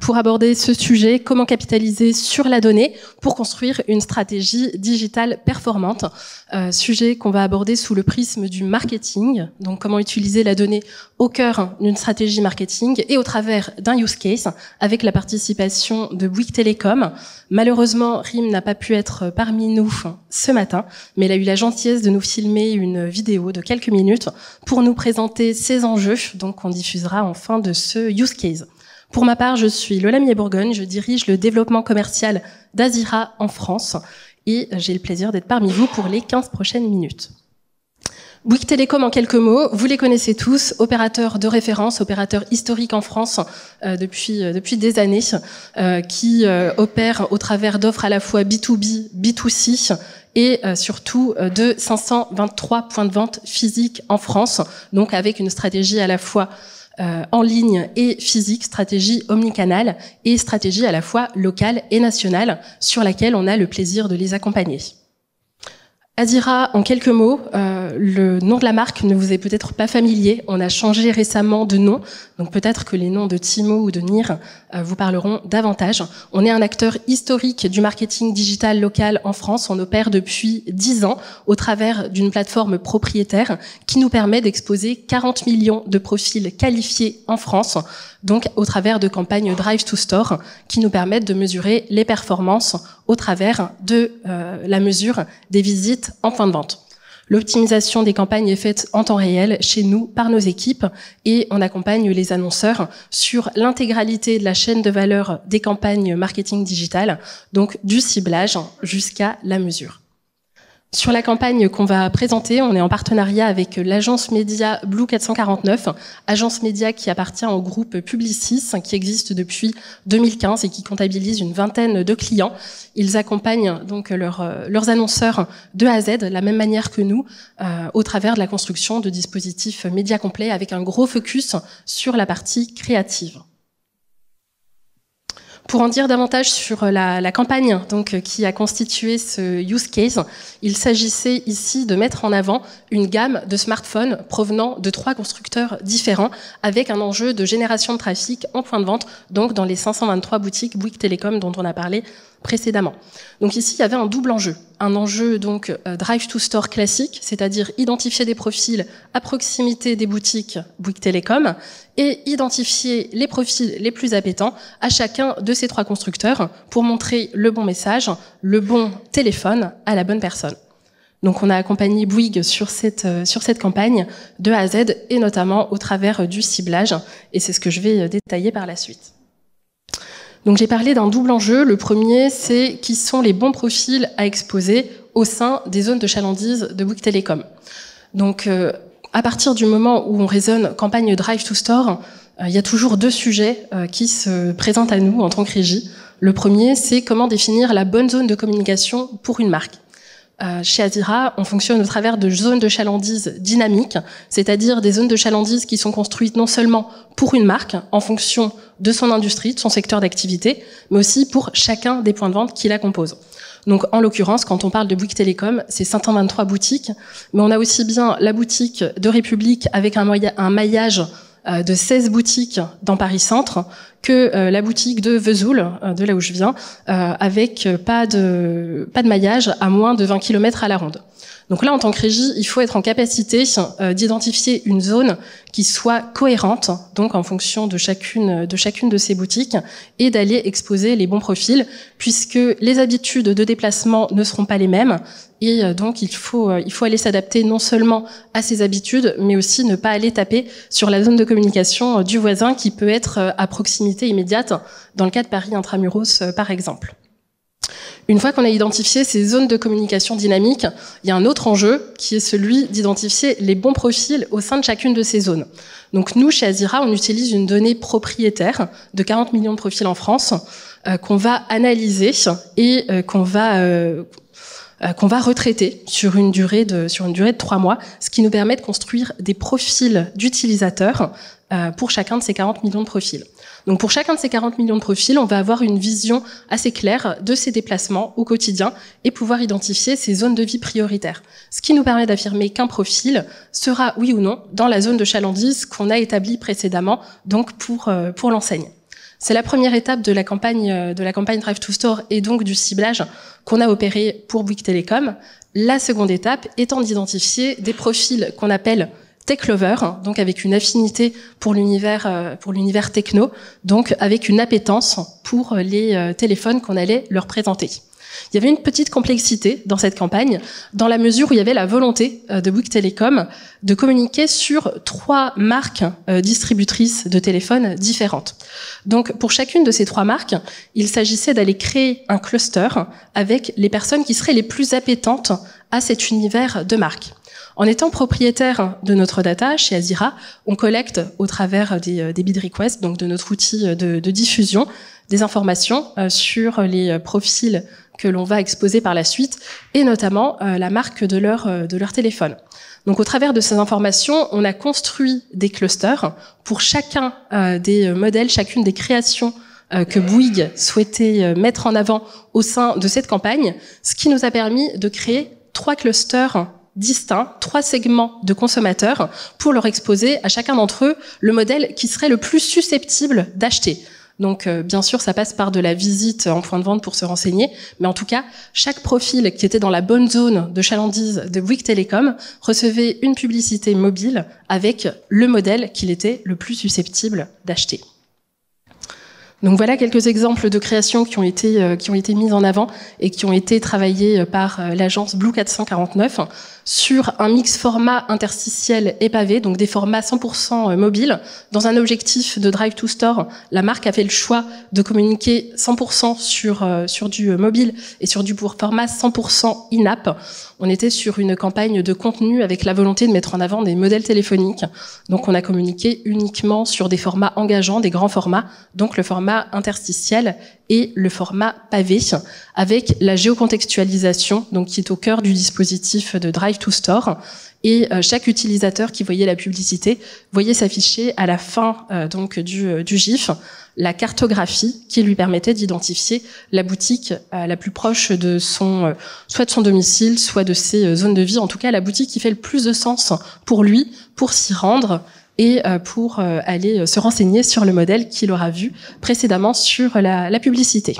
Pour aborder ce sujet, comment capitaliser sur la donnée pour construire une stratégie digitale performante, sujet qu'on va aborder sous le prisme du marketing, donc comment utiliser la donnée au cœur d'une stratégie marketing et au travers d'un use case avec la participation de Bouygues Telecom. Malheureusement, Rim n'a pas pu être parmi nous ce matin, mais il a eu la gentillesse de nous filmer une vidéo de quelques minutes pour nous présenter ses enjeux, donc on diffusera en fin de ce use case. Pour ma part, je suis Lola Mier-Bourgogne, je dirige le développement commercial d'Azira en France et j'ai le plaisir d'être parmi vous pour les 15 prochaines minutes. Bouygues Telecom en quelques mots, vous les connaissez tous, opérateur de référence, opérateur historique en France depuis des années, qui opère au travers d'offres à la fois B2B, B2C et surtout de 523 points de vente physiques en France, donc avec une stratégie à la fois en ligne et physique, stratégie omnicanal et stratégie à la fois locale et nationale sur laquelle on a le plaisir de les accompagner. Azira, en quelques mots, le nom de la marque ne vous est peut-être pas familier. On a changé récemment de nom, donc peut-être que les noms de Timo ou de Nir vous parleront davantage. On est un acteur historique du marketing digital local en France. On opère depuis 10 ans au travers d'une plateforme propriétaire qui nous permet d'exposer 40 millions de profils qualifiés en France, donc au travers de campagnes Drive to Store qui nous permettent de mesurer les performances au travers de la mesure des visites en point de vente. L'optimisation des campagnes est faite en temps réel chez nous par nos équipes et on accompagne les annonceurs sur l'intégralité de la chaîne de valeur des campagnes marketing digital, donc du ciblage jusqu'à la mesure. Sur la campagne qu'on va présenter, on est en partenariat avec l'agence média Blue 449, agence média qui appartient au groupe Publicis, qui existe depuis 2015 et qui comptabilise une vingtaine de clients. Ils accompagnent donc leurs annonceurs de A à Z, de la même manière que nous, au travers de la construction de dispositifs médias complets avec un gros focus sur la partie créative. Pour en dire davantage sur la campagne donc qui a constitué ce use case, il s'agissait ici de mettre en avant une gamme de smartphones provenant de 3 constructeurs différents avec un enjeu de génération de trafic en point de vente, donc dans les 523 boutiques Bouygues Telecom dont on a parlé précédemment. Donc ici, il y avait un double enjeu. Un enjeu donc Drive to Store classique, c'est-à-dire identifier des profils à proximité des boutiques Bouygues Telecom et identifier les profils les plus appétants à chacun de ces 3 constructeurs pour montrer le bon message, le bon téléphone à la bonne personne. Donc on a accompagné Bouygues sur cette campagne de A à Z et notamment au travers du ciblage et c'est ce que je vais détailler par la suite. Donc j'ai parlé d'un double enjeu. Le premier, c'est qui sont les bons profils à exposer au sein des zones de chalandise de Bouygues Telecom. Donc à partir du moment où on raisonne campagne Drive to Store, il y a toujours 2 sujets qui se présentent à nous en tant que régie. Le premier, c'est comment définir la bonne zone de communication pour une marque. Chez Azira, on fonctionne au travers de zones de chalandise dynamiques, c'est-à-dire des zones de chalandise qui sont construites non seulement pour une marque, en fonction de son industrie, de son secteur d'activité, mais aussi pour chacun des points de vente qui la composent. Donc, en l'occurrence, quand on parle de Bouygues Telecom, c'est 523 boutiques, mais on a aussi bien la boutique de République avec un maillage de 16 boutiques dans Paris Centre que la boutique de Vesoul, de là où je viens, avec pas de maillage à moins de 20 km à la ronde. Donc là, en tant que régie, il faut être en capacité d'identifier une zone qui soit cohérente, donc en fonction de chacune de ces boutiques, et d'aller exposer les bons profils, puisque les habitudes de déplacement ne seront pas les mêmes, et donc il faut aller s'adapter non seulement à ces habitudes, mais aussi ne pas aller taper sur la zone de communication du voisin qui peut être à proximité immédiate, dans le cas de Paris Intramuros par exemple. Une fois qu'on a identifié ces zones de communication dynamique, il y a un autre enjeu qui est celui d'identifier les bons profils au sein de chacune de ces zones. Donc nous, chez Azira, on utilise une donnée propriétaire de 40 millions de profils en France qu'on va analyser et qu'on va retraiter sur une durée de 3 mois, ce qui nous permet de construire des profils d'utilisateurs pour chacun de ces 40 millions de profils. Donc pour chacun de ces 40 millions de profils, on va avoir une vision assez claire de ces déplacements au quotidien et pouvoir identifier ces zones de vie prioritaires. Ce qui nous permet d'affirmer qu'un profil sera, oui ou non, dans la zone de chalandise qu'on a établie précédemment, donc pour l'enseigne. C'est la première étape de la campagne Drive to Store et donc du ciblage qu'on a opéré pour Bouygues Telecom. La seconde étape étant d'identifier des profils qu'on appelle tech lovers, donc avec une affinité pour l'univers techno, donc avec une appétence pour les téléphones qu'on allait leur présenter. Il y avait une petite complexité dans cette campagne, dans la mesure où il y avait la volonté de Bouygues Telecom de communiquer sur 3 marques distributrices de téléphones différentes. Donc, pour chacune de ces 3 marques, il s'agissait d'aller créer un cluster avec les personnes qui seraient les plus appétentes à cet univers de marques. En étant propriétaire de notre data chez Azira, on collecte au travers des bid requests, donc de notre outil de diffusion, des informations sur les profils que l'on va exposer par la suite, et notamment la marque de leur téléphone. Donc au travers de ces informations, on a construit des clusters pour chacun des modèles, chacune des créations que Bouygues souhaitait mettre en avant au sein de cette campagne, ce qui nous a permis de créer 3 clusters distincts, 3 segments de consommateurs pour leur exposer à chacun d'entre eux le modèle qui serait le plus susceptible d'acheter. Donc, bien sûr, ça passe par de la visite en point de vente pour se renseigner, mais en tout cas, chaque profil qui était dans la bonne zone de chalandise de Bouygues Telecom recevait une publicité mobile avec le modèle qu'il était le plus susceptible d'acheter. Donc voilà quelques exemples de créations qui ont été mises en avant et qui ont été travaillées par l'agence Blue 449 sur un mix format interstitiel et pavé, donc des formats 100% mobiles. Dans un objectif de Drive to Store, la marque a fait le choix de communiquer 100% sur du mobile et sur du format 100% in-app. On était sur une campagne de contenu avec la volonté de mettre en avant des modèles téléphoniques. Donc on a communiqué uniquement sur des formats engageants, des grands formats, donc le format interstitiel et le format pavé, avec la géocontextualisation, donc qui est au cœur du dispositif de Drive to Store. Et chaque utilisateur qui voyait la publicité voyait s'afficher à la fin donc du GIF la cartographie qui lui permettait d'identifier la boutique la plus proche de soit de son domicile, soit de ses zones de vie. En tout cas, la boutique qui fait le plus de sens pour lui, pour s'y rendre et pour aller se renseigner sur le modèle qu'il aura vu précédemment sur la publicité.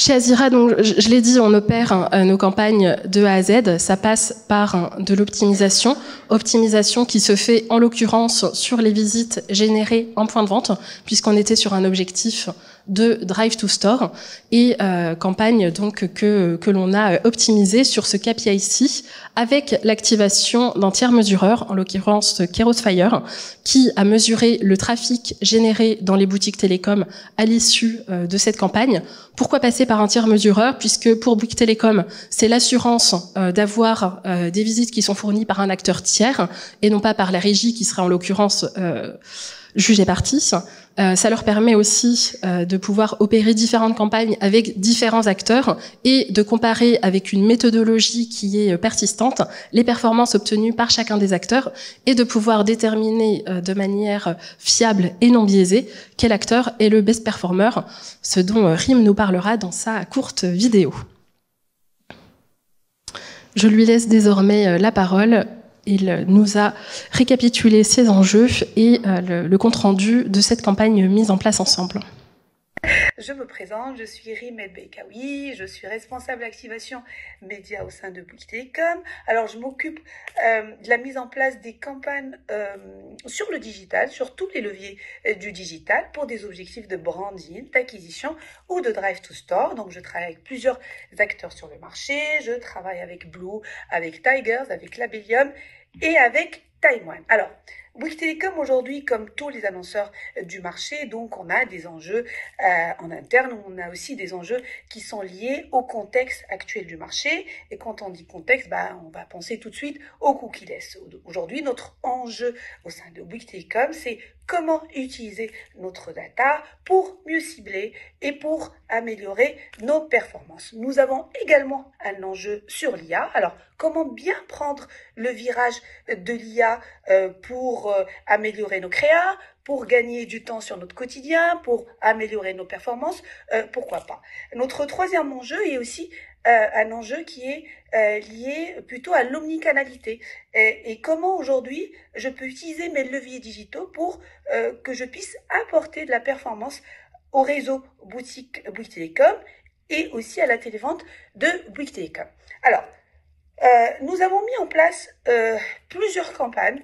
Chez Azira, donc, je l'ai dit, on opère nos campagnes de A à Z. Ça passe par de l'optimisation. Optimisation qui se fait, en l'occurrence, sur les visites générées en point de vente, puisqu'on était sur un objectif de Drive to Store, et campagne donc que l'on a optimisée sur ce KPI-ci avec l'activation d'un tiers mesureur, en l'occurrence Keros-Fire, qui a mesuré le trafic généré dans les boutiques télécom à l'issue de cette campagne. Pourquoi passer par un tiers mesureur? Puisque pour Bouygues Télécom, c'est l'assurance d'avoir des visites qui sont fournies par un acteur tiers et non pas par la régie qui sera en l'occurrence juge et partie. Ça leur permet aussi de pouvoir opérer différentes campagnes avec différents acteurs et de comparer avec une méthodologie qui est persistante les performances obtenues par chacun des acteurs et de pouvoir déterminer de manière fiable et non biaisée quel acteur est le best performer, ce dont Rim nous parlera dans sa courte vidéo. Je lui laisse désormais la parole. Il nous a récapitulé ses enjeux et le compte-rendu de cette campagne mise en place ensemble. Je me présente, je suis Rim El Beikaoui, je suis responsable activation média au sein de Bouygues Télécom. Alors, je m'occupe de la mise en place des campagnes sur le digital, sur tous les leviers du digital pour des objectifs de branding, d'acquisition ou de drive to store. Donc, je travaille avec plusieurs acteurs sur le marché. Je travaille avec Blue, avec Tigers, avec Labellium et avec Time One. Alors, Bouygues Télécom aujourd'hui, comme tous les annonceurs du marché, donc on a des enjeux en interne, on a aussi des enjeux qui sont liés au contexte actuel du marché. Et quand on dit contexte, on va penser tout de suite au cookieless. Aujourd'hui, notre enjeu au sein de Bouygues Télécom, c'est comment utiliser notre data pour mieux cibler et pour améliorer nos performances. Nous avons également un enjeu sur l'IA. Alors, comment bien prendre le virage de l'IA pour améliorer nos créas, pour gagner du temps sur notre quotidien, pour améliorer nos performances, pourquoi pas. Notre troisième enjeu est aussi un enjeu qui est lié plutôt à l'omnicanalité et comment aujourd'hui je peux utiliser mes leviers digitaux pour que je puisse apporter de la performance au réseau Bouygues Télécom et aussi à la télévente de Bouygues Télécom. Alors, nous avons mis en place plusieurs campagnes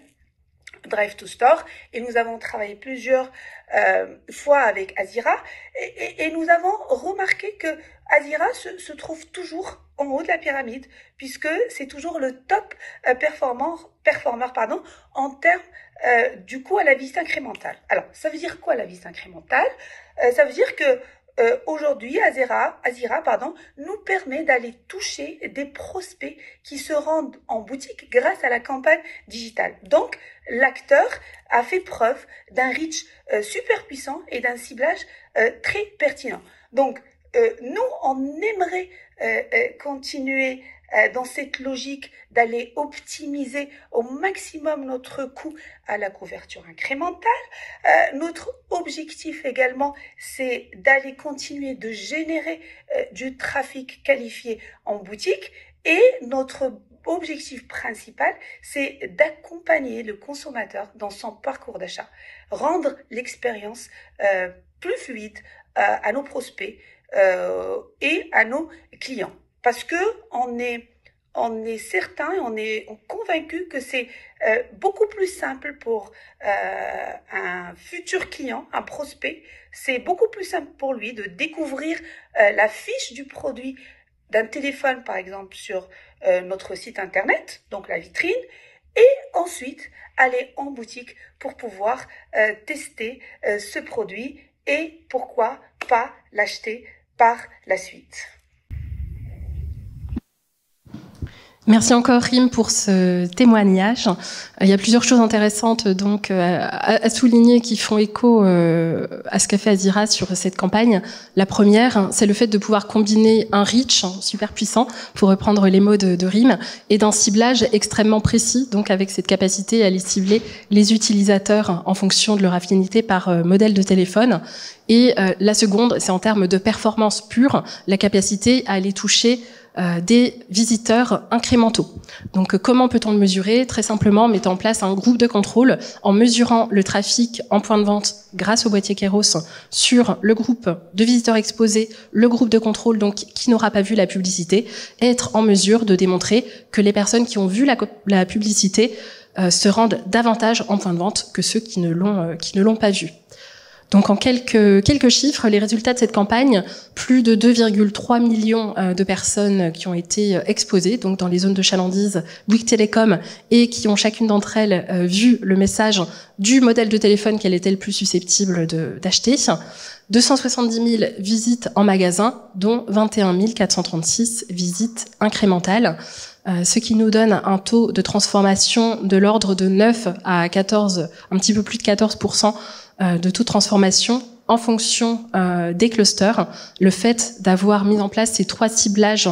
Drive to Store et nous avons travaillé plusieurs fois avec Azira et nous avons remarqué que Azira se trouve toujours en haut de la pyramide puisque c'est toujours le top performeur en termes du coût à la visite incrémentale. Alors, ça veut dire quoi la visite incrémentale? Ça veut dire que aujourd'hui, Azira nous permet d'aller toucher des prospects qui se rendent en boutique grâce à la campagne digitale. Donc, l'acteur a fait preuve d'un reach super puissant et d'un ciblage très pertinent. Donc, nous, on aimerait continuer dans cette logique d'aller optimiser au maximum notre coût à la couverture incrémentale. Notre objectif également, c'est d'aller continuer de générer du trafic qualifié en boutique et notre objectif principal, c'est d'accompagner le consommateur dans son parcours d'achat, rendre l'expérience plus fluide à nos prospects et à nos clients. Parce que on est certain, on est convaincu que c'est beaucoup plus simple pour un futur client, un prospect. C'est beaucoup plus simple pour lui de découvrir la fiche du produit d'un téléphone, par exemple, sur notre site internet, donc la vitrine, et ensuite aller en boutique pour pouvoir tester ce produit et pourquoi pas l'acheter par la suite. Merci encore Rim pour ce témoignage. Il y a plusieurs choses intéressantes donc à souligner qui font écho à ce qu'a fait Azira sur cette campagne. La première, c'est le fait de pouvoir combiner un reach super puissant, pour reprendre les mots de Rim, et d'un ciblage extrêmement précis, donc avec cette capacité à aller cibler les utilisateurs en fonction de leur affinité par modèle de téléphone. Et la seconde, c'est en termes de performance pure, la capacité à aller toucher des visiteurs incrémentaux. Donc comment peut-on le mesurer? Très simplement en mettant en place un groupe de contrôle, en mesurant le trafic en point de vente grâce au boîtier Kairos sur le groupe de visiteurs exposés, le groupe de contrôle donc qui n'aura pas vu la publicité, et être en mesure de démontrer que les personnes qui ont vu la publicité se rendent davantage en point de vente que ceux qui ne l'ont pas vu. Donc en quelques chiffres, les résultats de cette campagne, plus de 2,3 millions de personnes qui ont été exposées, donc dans les zones de chalandise Bouygues Télécom, et qui ont chacune d'entre elles vu le message du modèle de téléphone qu'elle était le plus susceptible d'acheter. 270 000 visites en magasin, dont 21 436 visites incrémentales. Ce qui nous donne un taux de transformation de l'ordre de 9 à 14, un petit peu plus de 14% de taux de transformation en fonction des clusters. Le fait d'avoir mis en place ces 3 ciblages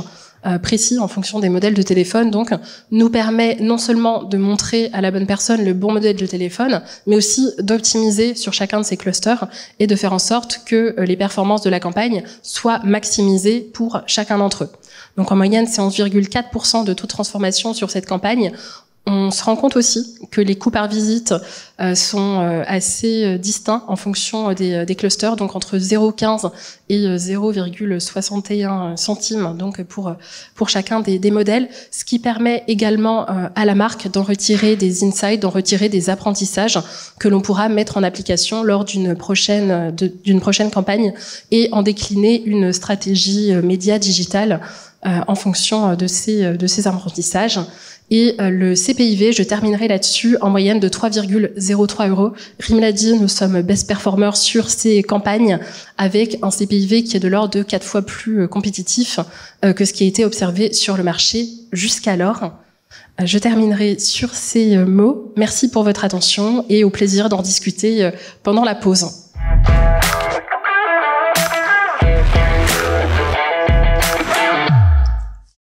précis en fonction des modèles de téléphone, donc, nous permet non seulement de montrer à la bonne personne le bon modèle de téléphone, mais aussi d'optimiser sur chacun de ces clusters et de faire en sorte que les performances de la campagne soient maximisées pour chacun d'entre eux. Donc en moyenne, c'est 11,4% de taux de transformation sur cette campagne. On se rend compte aussi que les coûts par visite sont assez distincts en fonction des clusters, donc entre 0,15 et 0,61 centimes donc pour chacun des modèles, ce qui permet également à la marque d'en retirer des insights, d'en retirer des apprentissages que l'on pourra mettre en application lors d'une prochaine campagne et en décliner une stratégie média digitale en fonction de ces apprentissages. Et le CPIV, je terminerai là-dessus, en moyenne de 3,03 €. Rim l'a dit, nous sommes best performers sur ces campagnes avec un CPIV qui est de l'ordre de 4 fois plus compétitif que ce qui a été observé sur le marché jusqu'alors. Je terminerai sur ces mots. Merci pour votre attention et au plaisir d'en discuter pendant la pause.